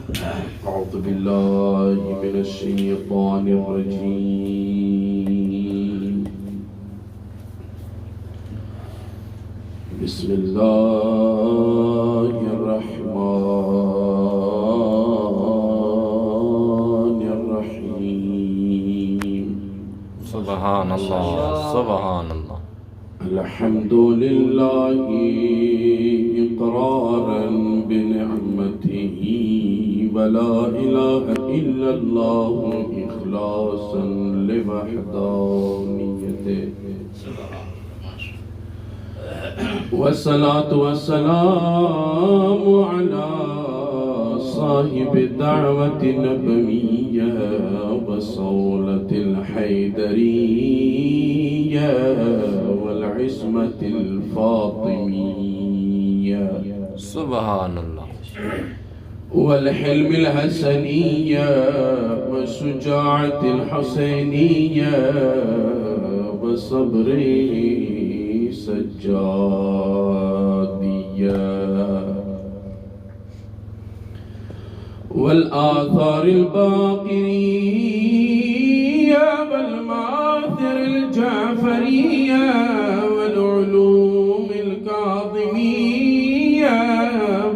أعوذ بالله من الشيطان الرجيم بسم الله الرحمن الرحيم سبحان اللہ سبحان اللہ الحمد لله إقرارا بنعمته ولا إله إلا الله إخلاصا لوحدانيته والصلاة والسلام على صاحب الدعوة النبوية وصولة الحيدرية والعصمة الفاطمية سبحان اللہ والحلم الحسنية والشجاعة الحسينية والصبر سجادية والآثار الباقرية والمآثر الجعفرية والعلوم الكاظمية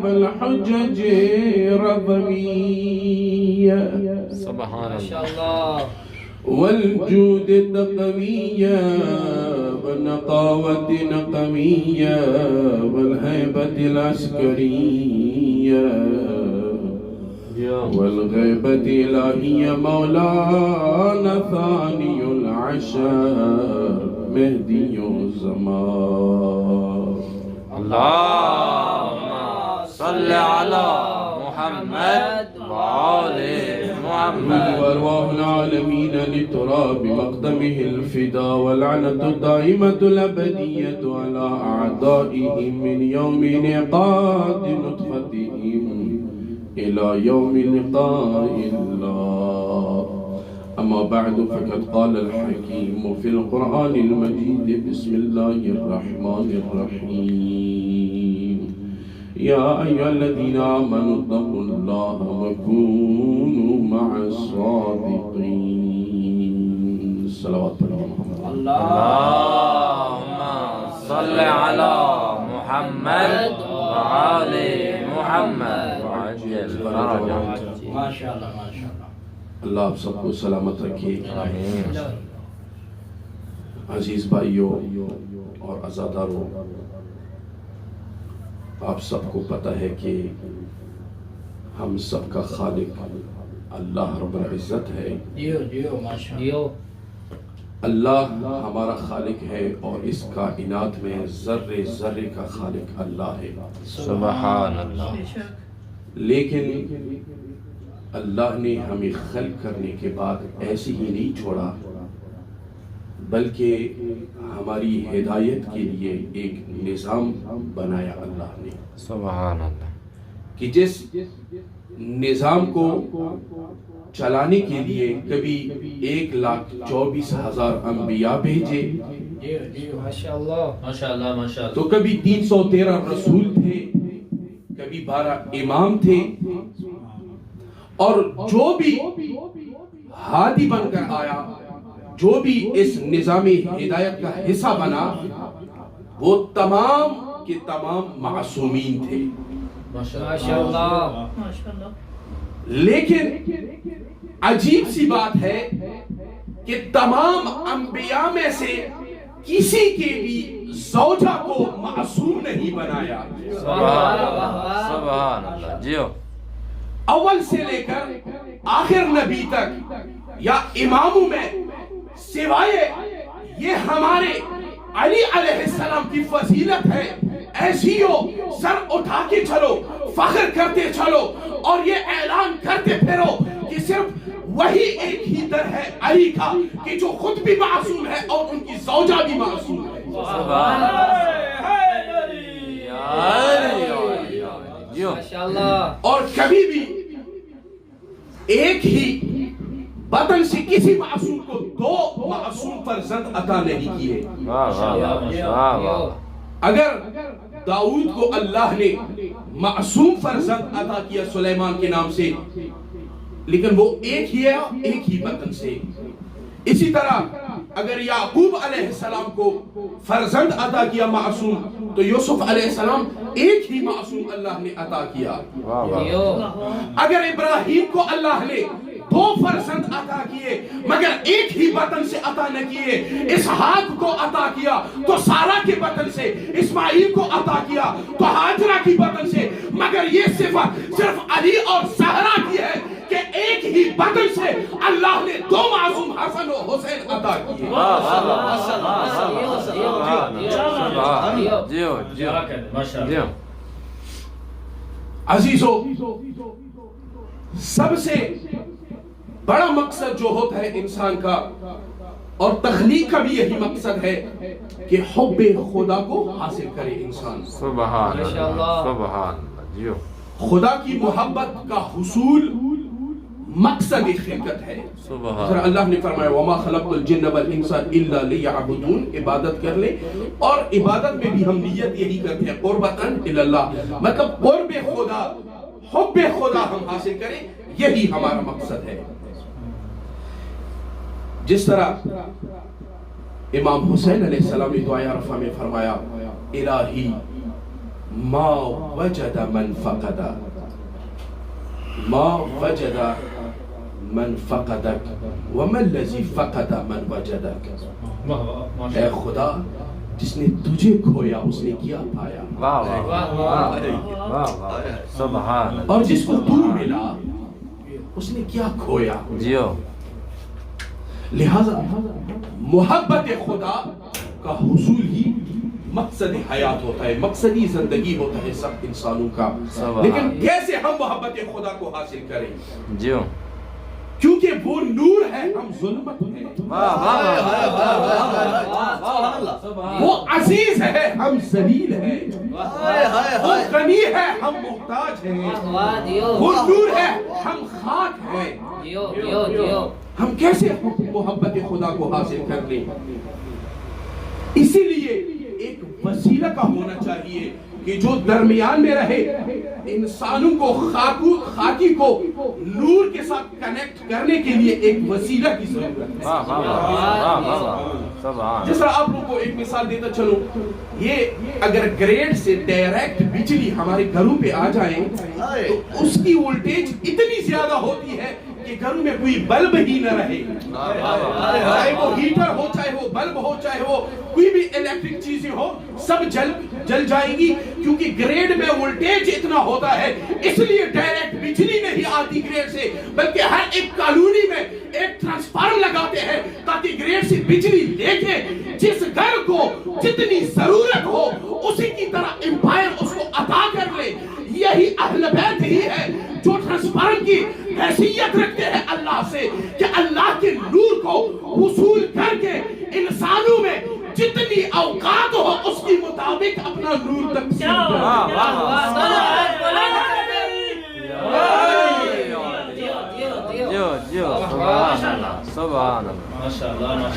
والحجج الرضمية سبحان اللہ والجود التقوية والنقاوة نقمية والهيبة العسكرية والغيبة إلهية مولانا ثاني العشاء مهدي الزمان اللهم صل على محمد وعلى محمد وأرواح العالمين لتراب مقدمه الفدا واللعنة الدائمة الأبدية على أعدائهم من يوم انعقاد نطفتهم إلى يوم لقاء الله أما بعد فقد قال الحكيم في القرآن المجيد بسم الله الرحمن الرحيم يا أيها الذين آمنوا اتقوا الله وكونوا مع الصادقين صلوات محمد اللهم صل على محمد وعلى محمد وعجل فرجهم ماشاءاللہ اللہ آپ سب کو سلامت رکھے آمین عزیز بھائیوں اور عزاداروں آپ سب کو پتہ ہے کہ ہم سب کا خالق اللہ رب العزت ہے اللہ ہمارا خالق ہے اور اس کائنات میں ذرے ذرے کا خالق اللہ ہے سبحان اللہ لیکن اللہ نے ہمیں خلق کرنے کے بعد ایسی ہی نہیں چھوڑا بلکہ ہماری ہدایت کے لیے ایک نظام بنایا اللہ نے سبحان اللہ کہ جس نظام کو چلانے کے لیے کبھی 1,24,000 انبیاء بھیجے تو کبھی 313 رسول تھے کبھی 12 امام تھے اور جو بھی ہادی بن کر آیا جو بھی اس نظام ہدایت کا حصہ بنا وہ تمام کے تمام معصومین تھے لیکن عجیب سی بات ہے کہ تمام انبیاء میں سے کسی کے بھی زوجہ کو معصوم نہیں بنایا سبحان اللہ جیو اول سے لے کر آخر نبی تک یا اماموں میں سوائے یہ ہمارے علی علیہ السلام کی فضیلت ہے ایسی ہو سر اٹھا کے چلو فخر کرتے چلو اور یہ اعلان کرتے پھرو کہ صرف وہی ایک ہی در ہے علی کا کہ جو خود بھی معصوم ہے اور ان کی زوجہ بھی معصوم ہے سبحان اللہ اور کبھی بھی ایک ہی بدن سے کسی معصوم کو 2 معصوم فرزند عطا نہیں کیے اگر داؤد کو اللہ نے معصوم فرزند عطا کیا سلیمان کے نام سے، لیکن وہ ایک ہی ہے، ایک ہی بطن سے۔ اسی طرح اگر یعقوب علیہ السلام کو فرزند عطا کیا معصوم، تو یوسف علیہ السلام ایک ہی معصوم اللہ نے عطا کیا۔ اگر ابراہیم کو اللہ نے دو فرزند عطا کیے مگر ایک ہی بطن سے عطا نہ کیے، اسحاق کو عطا کیا تو سارا کے بطن سے، اسماعیل کو عطا کیا تو ہاجرہ کی بطن سے، مگر یہ صفت صرف علی اور زہرا کی ہے کہ ایک ہی بطن سے اللہ نے دو معصوم حسن و حسین عطا کیے۔ عزیزو، سب سے بڑا مقصد جو ہوتا ہے انسان کا اور تخلیق کا بھی یہی مقصد ہے کہ حب خدا کو حاصل کرے انسان۔ سبحان اللہ، سبحان اللہ۔ خدا کی محبت کا حصول مقصد خلقت ہے۔ سبحان اللہ نے فرمایا وما خلقت الجن والانس الا لیعبدون، عبادت کر لے، اور عبادت میں بھی ہم نیت یہی کرتے ہیں قربتاً الی اللہ، مطلب قرب خدا، حب خدا ہم حاصل کریں، یہی ہمارا مقصد ہے۔ جس طرح امام حسین علیہ السلام نے دعائے عرفہ میں فرمایا الہی ما وجد من فقد، ما وجد من فقدک وما الذی فقد من وجدک، اے خدا جس نے تجھے کھویا اس نے کیا پایا، سبحان، اور جس کو تو ملا اس نے کیا کھویا۔ لہذا محبت خدا کا حصول ہی مقصد حیات ہوتا ہے، مقصدی زندگی ہوتا ہے سب انسانوں کا۔ لیکن کیسے ہم محبت خدا کو حاصل کریں؟ کیونکہ وہ نور ہے، ہم ظلمت ہیں۔ وہ عزیز ہے، ہم ذلیل ہیں۔ وہ غنی ہے، ہم محتاج ہیں۔ وہ نور ہے، ہم خاک ہیں۔ ہم کیسے محبت خدا کو حاصل کر لیں؟ اسی لیے ایک وسیلہ کا ہونا چاہیے کہ جو درمیان میں رہے، انسانوں کو خاکی کو نور کے ساتھ کنیکٹ کرنے کے لیے ایک وسیلہ کی ضرورت ہے۔ جس طرح آپ لوگوں کو ایک مثال دیتا چلوں، یہ اگر گریڈ سے ڈائریکٹ بجلی ہمارے گھروں پہ آ جائیں تو اس کی وولٹیج اتنی زیادہ ہوتی ہے کہ گھروں میں کوئی بلب ہی نہ رہے، چاہے وہ ہیٹر ہو، چاہے وہ بلب ہو، چاہے وہ کوئی بھی الیکٹرک چیزیں ہو، سب جل جائیں گی، کیونکہ گریڈ میں وولٹیج اتنا ہوتا ہے۔ اس لیے ڈائریکٹ بجلی نہیں آتی گریڈ سے، بلکہ ہر ایک کالونی میں ایک ٹرانسفارمر لگاتے ہیں تاکہ گریڈ سے بجلی لے کے جس گھر کو جتنی ضرورت ہو اسی کی طرح امپائر اس کو عطا کر لے۔ یہی اہل بیت ہی ہے جو ٹرانسفارمر کی حیثیت رکھتے ہیں اللہ سے، کہ اللہ کے نور کو وصول کر کے انسانوں میں جتنی اوقات ہو اس کی مطابق اپنا نور تقسیم کریں۔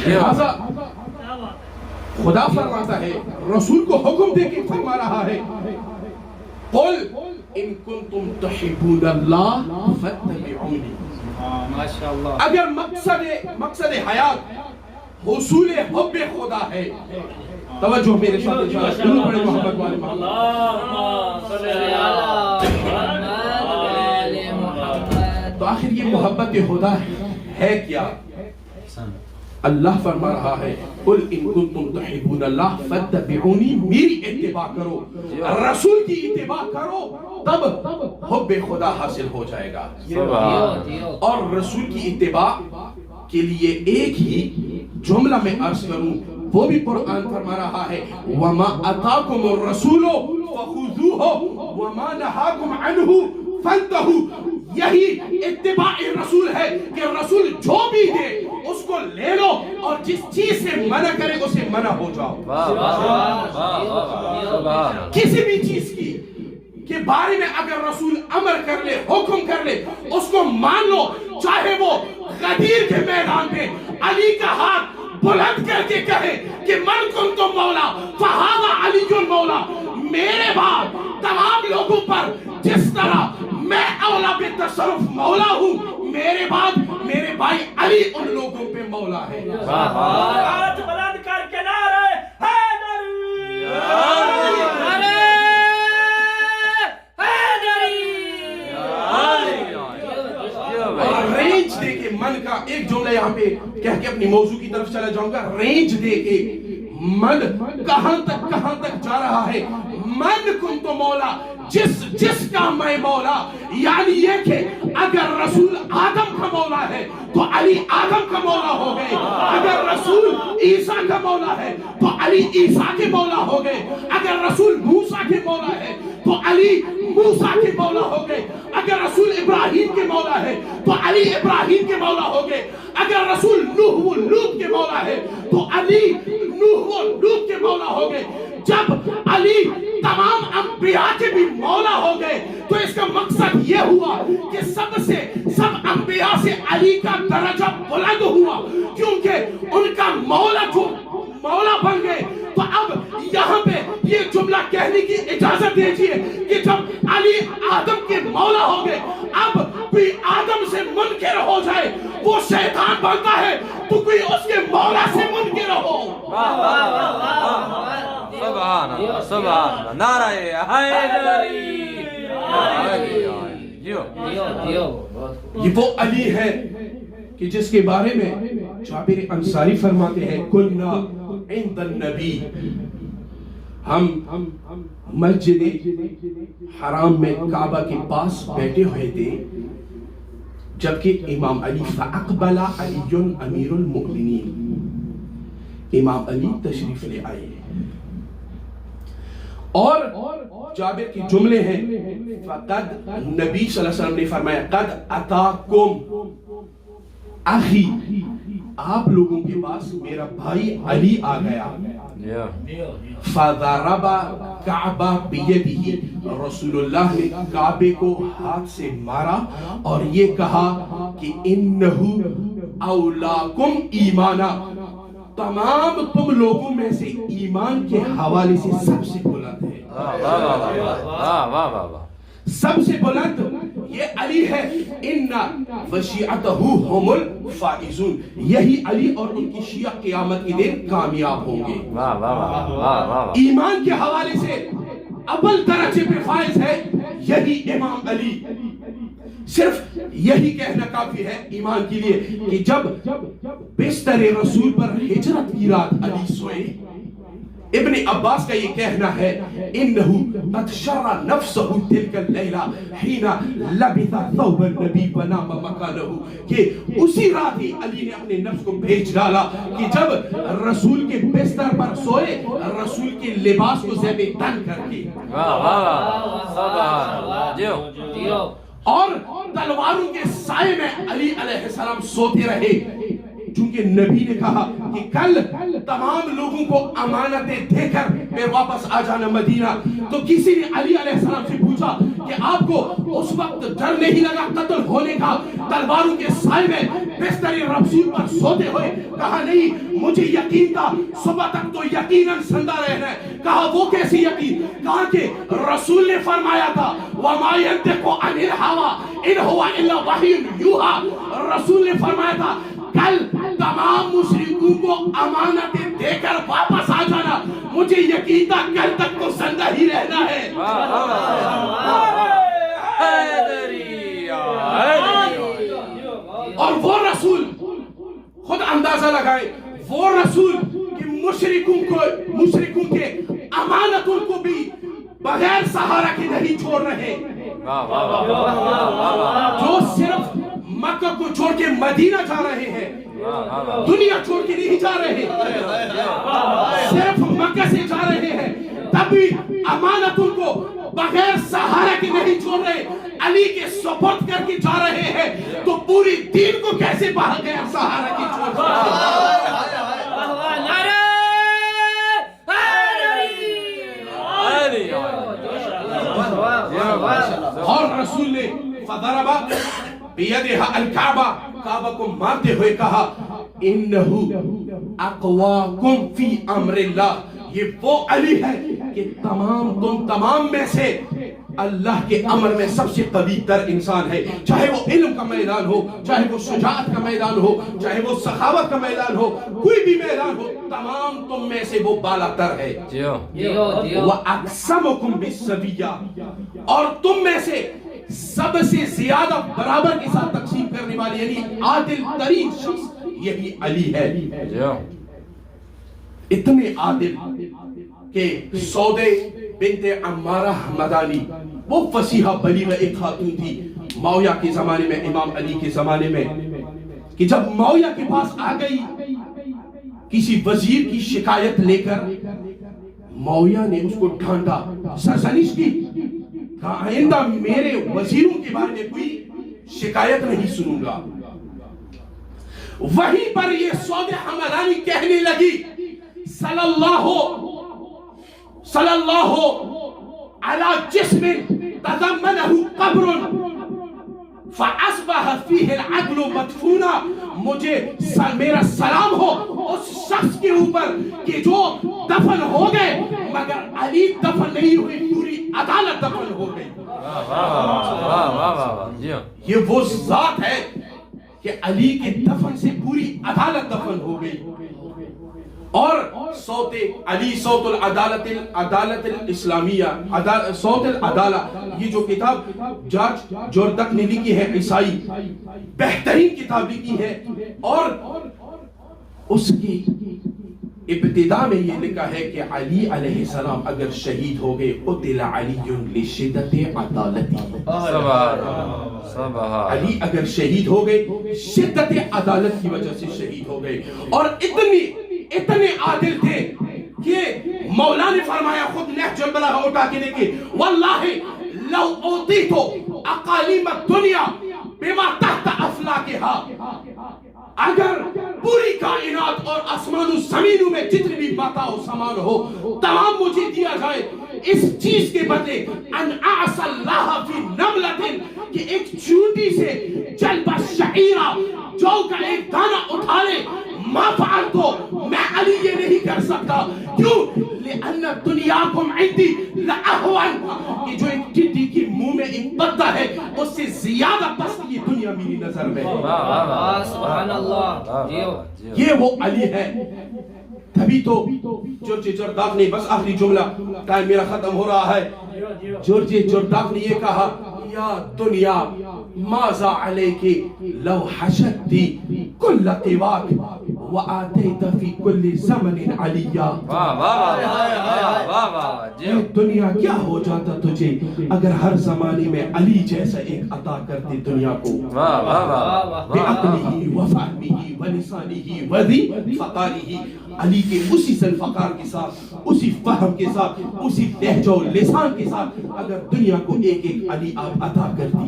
لہذا خدا فرماتا ہے، رسول کو حکم دے کے فرما رہا ہے قل ان کنتم تحبون اللہ فاتبعونی۔ اگر مقصد حیات حصول حب خدا ہے، توجہ میرے ساتھ انشاءاللہ دلوں بڑے محبت والے محبت، تو آخر یہ محبت خدا ہے کیا؟ اللہ فرما رہا ہے قل ان کنتم تحبون اللہ فاتبعونی، میری اتباع کرو، رسول کی اتباع کرو، تب حب خدا حاصل ہو جائے گا۔ اور رسول کی اتباع کے لیے ایک ہی جملہ میں عرض کروں، وہ بھی قرآن فرما رہا ہے وما اتاکم الرسول فخذوہ وما نہاکم عنہ فانتہوا۔ یہی اتباع رسول ہے کہ رسول جو بھی دے اس کو لے لو اور جس چیز سے منع کرے اسے منع ہو جاؤ۔ کسی بھی چیز کی کے بارے میں اگر رسول امر کر لے، حکم کر لے، اس کو مان لو، چاہے وہ غدیر کے میدان پہ علی کا ہاتھ بلند کر کے کہے کہ من کنتم مولا فہذا علی مولا، میرے بعد تمام لوگوں پر جس طرح میں اولا بے تصرف مولا ہوں، میرے بعد میرے بھائی علی ان لوگوں پہ مولا ہے. ہاتھ بلند کر کے نعرہ حیدری، اور رینج دے کے من کا ایک جملہ یہاں پہ کہہ کے اپنی موضوع کی طرف چلا جاؤں گا. رینج دے کے من کہاں تک جا رہا ہے. من کن تو مولا، جس کا میں مولا، یعنی یہ کہ اگر رسول آدم کا مولا ہے تو علی آدم کا مولا ہو گئے، اگر رسول عیسیٰ کا مولا ہے تو علی عیسیٰ کے مولا ہو گئے، اگر رسول موسیٰ کے مولا ہے تو علی موسیٰ کے مولا ہو گئے، اگر رسول ابراہیم کے مولا ہے تو علی ابراہیم کے مولا ہو گئے، اگر رسول نوح و لوط کے مولا ہے تو علی نوح و لوط کے مولا ہو گئے. جب علی تمام انبیاء کے بھی مولا ہو گئے تو اس کا مقصد یہ ہوا کہ سب انبیاء سے علی کا درجہ بلند ہوا، کیونکہ ان کا مولا جو مولا بن گئے. تو اب یہاں پہ یہ جملہ کہنے کی اجازت دیجئے کہ جب علی آدم کے مولا ہو گئے، اب بھی آدم سے منکر ہو جائے وہ شیطان بنتا ہے، تو کوئی اس کے مولا سے منکر ہو. سبحان اللہ، سبحان اللہ، نعرہ حیدری. یہ وہ علی ہے کہ جس کے بارے میں جابر انصاری فرماتے ہیں کنا عند النبی، ہم مسجد حرام میں کعبہ کے پاس بیٹھے ہوئے تھے جبکہ امام علی فاقبل علی امیر المؤمنین، امام علی تشریف لے آئے. اور جابر کی جملے ہیں فقد نبی صلی اللہ علیہ وسلم نے فرمایا قد اتاکم اخی، آپ لوگوں کے پاس میرا بھائی علی آ گیا. فضرب کعبہ بیدہ، رسول اللہ نے کعبے کو ہاتھ سے مارا اور یہ کہا کہ انہو اولاکم ایمانا، تمام تم لوگوں میں سے ایمان کے حوالے سے سب سے بلند ہے. سب سے بلند یہ علی ہے. ان وشیعتہ هم الفائزون، یہی علی اور ان کی شیعہ قیامت کے دن کامیاب ہوں گے. ایمان کے حوالے سے اول درجے پہ فائز ہے یہی امام علی. صرف یہی کہنا کافی ہے ایمان کے لیے کہ جب بستر رسول پر ہجرت کی رات علی سوئے، ابن عباس کا یہ کہنا ہے انہو قد شر نفسہ تلک اللیلہ حین لبث ثوب النبی ونام مکانہ، کہ اسی رات ہی علی نے اپنے نفس کو بھیج ڈالا کہ جب رسول کے بستر پر سوئے رسول کے لباس کو زیب تن کر کے. اور تلواروں کے سائے میں علی علیہ السلام سوتے رہے، چونکہ نبی نے کہا کہ کل تمام لوگوں کو امانتیں دے کر پھر واپس آ جانا مدینہ. تو کسی نے علی علیہ السلام سے پوچھا کہ آپ کو اس وقت ڈر نہیں لگا قتل ہونے کا تلواروں کے سائے میں بستر رسول پر سوتے ہوئے؟ کہا نہیں، مجھے یقین تھا، صبح تک تو یقیناً زندہ رہنا ہے. کہا وہ کیسی یقین؟ کہا کہ رسول نے فرمایا تھا وَمَا يَنْتِقُ عَنِ الْهَوَىٰ إِنْ هُوَ إِلَّا وَحْيٌ يُوحَىٰ، رسول نے فرمایا تھا کل تمام مشرکوں کو امانتیں دے کر واپس آ جانا، مجھے یقین تھا کل تک تو زندہ ہی رہنا ہے. اور وہ رسول خود اندازہ لگائے، وہ رسول کہ مشرکوں کے امانتوں کو بھی بغیر سہارا کے نہیں چھوڑ رہے، جو صرف مکہ کو چھوڑ کے مدینہ جا رہے ہیں، دنیا چھوڑ کے نہیں جا رہے، صرف مکہ سے جا رہے ہیں، تب بھی امانتوں کو بغیر سہارا کے نہیں چھوڑ رہے، علی کے سپرد کر کے جا رہے ہیں. تو پوری دین کو کیسے بغیر سہارا کے چھوڑ رہے اور رسول نے فضرب بیدہ الکعبہ، کعبہ کو مارتے ہوئے کہا انہو اقواکم فی امر اللہ، یہ وہ علی ہے کہ تم تمام میں سے اللہ کے امر میں سب سے قوی تر انسان ہے، چاہے وہ علم کا میدان ہو، چاہے وہ شجاعت کا میدان ہو، چاہے وہ سخاوت کا میدان ہو، کوئی بھی میدان ہو، تمام تم میں سے وہ بالا تر ہے۔ وَأَقْسَمُكُمْ بِالسَّوِيَّةِ، اور تم میں سے سب سے زیادہ برابر کے ساتھ تقسیم کرنے والی یعنی عادل ترین شخص یہی علی ہے۔ اتنے عادل کہ سودے بنت عمارہ مدانی، وہ فصیحہ بلیغہ ایک خاتون تھی معاویہ کے زمانے میں، امام علی کے زمانے میں، کہ جب معاویہ کے پاس آ گئی کسی وزیر کی شکایت لے کر، معاویہ نے اس کو ڈھانٹا، سرزنش کی، کہا آئندہ میرے وزیروں کے بارے میں کوئی شکایت نہیں سنوں گا۔ وہیں پر یہ سودہ حمدانی کہنے لگی صلی اللہ علی جسم تضمنہ قبر فاصبح فیہ العدل مدفونا، مجھے میرا سلام ہو اس شخص کے اوپر کہ جو دفن ہو گئے مگر علی دفن نہیں ہوئی، پوری عدالت دفن ہو گئی۔ یہ وہ ذات ہے کہ علی کے دفن سے پوری عدالت دفن ہو گئی۔ اور صوت علی صوت العدالت الاسلامیہ، صوت العدالہ، یہ جو کتاب جارج جوردک نے لکھی ہے، عیسائی بہترین کتاب لکھی ہے، اور اس کی ابتدا میں یہ لکھا ہے کہ علی علیہ السلام اگر شہید ہو گئے قتل علی لشدت عدالتی، علی اگر شہید ہو گئے شدت عدالت کی وجہ سے شہید ہو گئے۔ اور اتنے عادل تھے کہ مولا نے فرمایا، خود نہج البلاغہ اٹھا کے دیکھے، واللہ لو اوتیتو اقالیم الدنیا بما تحت افلاکہا، اگر پوری کائنات اور آسمان و زمینوں میں جتنے بھی ماتا و سامان ہو تمام مجھے دیا جائے اس چیز کے بدلے ان اعصى اللہ فی نملۃ، کہ ایک چونٹی سے جلب الشعیرہ، جو کا ایک دانہ اٹھا لے، ما فعلتو، میں علی یہ نہیں کر سکتا، کیوں؟ لأن دنیاکم عندی لأہون، کہ جو ایک ٹڈی کی منہ میں ایک پتا ہے اس سے زیادہ پست یہ دنیا میری نظر میں ہے۔ سبحان اللہ، یہ وہ علی ہے۔ تبھی تو جورج جرداق نے، بس آخری جملہ، ٹائم میرا ختم ہو رہا ہے، جورج جرداق نے یہ کہا، یا دنیا ماذا علیکی لو حشدتی کل قواک وآتیت فی کل زمن علیہ۔ دنیا کیا ہو جاتا تجھے اگر ہر زمانے میں علی جیسا ایک عطا کرتے دنیا کو، بعقلہ وفہمہ ولسانہ وذی فقارہ، علی کے اسی ذوالفقار کے ساتھ، اسی فہم کے ساتھ، اسی لہجہ و لسان کے ساتھ اگر دنیا کو ایک ایک علی آپ عطا کرتی۔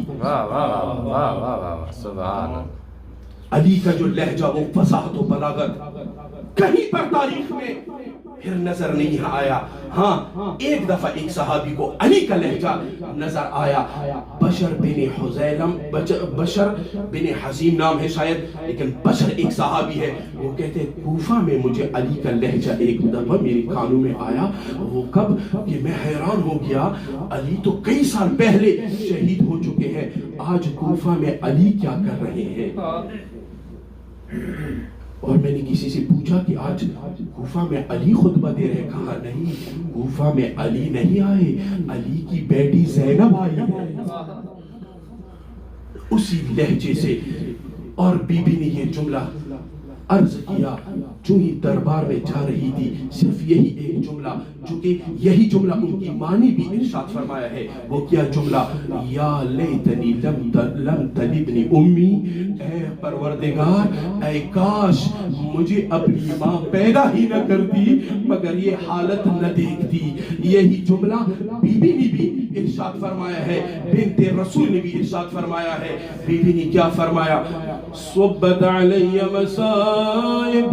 علی کا جو لہجہ، وہ فصاحت و بلاغت کہیں پر تاریخ میں پھر نظر نہیں آیا۔ ہاں ایک دفعہ ایک صحابی کو علی کا لہجہ نظر آیا، بشر بن حزیلم، بشر بن حزیم نام ہے شاید، لیکن بشر ایک صحابی ہے، وہ کہتے ہیں کوفہ میں مجھے علی کا لہجہ ایک دفعہ میرے کانوں میں آیا، وہ کب کہ میں حیران ہو گیا، علی تو کئی سال پہلے شہید ہو چکے ہیں، آج کوفہ میں علی کیا کر رہے ہیں؟ اور میں نے کسی سے پوچھا کہ آج کوفہ میں علی خطبہ دے رہے، کہا نہیں، کوفہ میں علی نہیں آئے، علی کی بیٹی زینب آئی ہے، اسی لہجے سے۔ اور بی بی نے یہ جملہ عرض کیا جو ہی دربار میں جا رہی تھی، صرف یہی ایک جملہ، جو کہ یہی جملہ ان کی ماں نے بھی ارشاد فرمایا ہے، وہ کیا جملہ، یا لیتنی لم تلدنی امی، اے پروردگار اے کاش مجھے اپنی ماں پیدا ہی نہ کرتی مگر یہ حالت نہ دیکھتی۔ یہی جملہ بی بی نے بھی ارشاد فرمایا ہے، بنت رسول نے بھی ارشاد فرمایا ہے۔ بی بی نے کیا فرمایا، صبت علی مصائب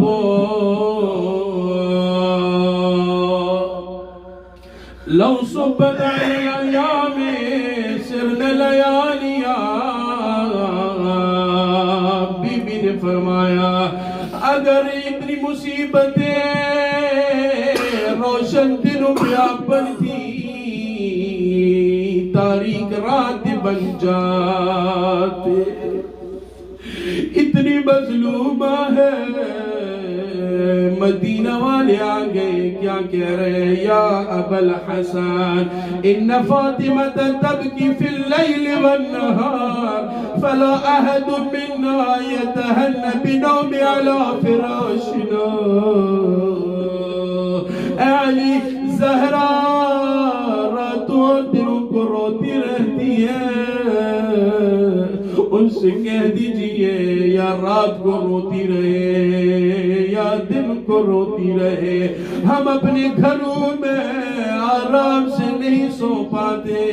لو صبت علی ایام سرن لیالیا، بی بی نے فرمایا اگر اتنی مصیبتیں روشن دنوں بیابان تھی تاریک رات بن جاتے اتنی مظلومہ ہے مدینہ والے آگئے کیا کہہ رہے ہیں یا ابا الحسن ان فاطمہ تبکی فی اللیل والنہار فلا احد منا یتہن بنوم علی فراشنا اے علی زہرا راتوں اور دنوں کو روتی رہتی ہے ان سے کہہ دیجئے یا رات کو روتی رہے یا دن کو روتی رہے ہم اپنے گھروں میں آرام سے نہیں سو پاتے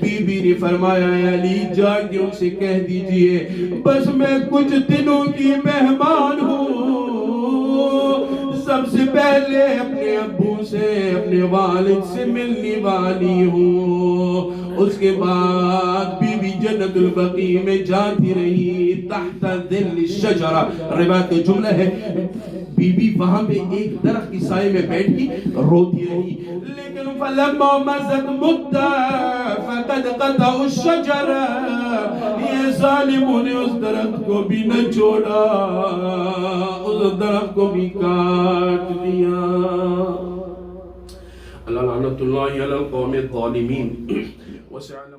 بی بی نے فرمایا علی جا کے ان سے کہہ دیجئے بس میں کچھ دنوں کی مہمان ہوں سب سے پہلے اپنے ابو سے اپنے والد سے ملنے والی ہوں اس کے بعد بی بی جنت البقیع میں جاتی رہی تحت ظل الشجرہ روایت کا جملہ ہے بی بی وہاں پہ ایک درخت کی سائے میں بیٹھ کی روتی رہی لیکن فلما مزت مدہ فقد قطع الشجرہ یہ ظالموں نے اس درخت کو بھی نہ چھوڑا اس درخت کو بھی کاٹ دیا اللہ لعنت اللہ علی القوم الظالمین وسعنا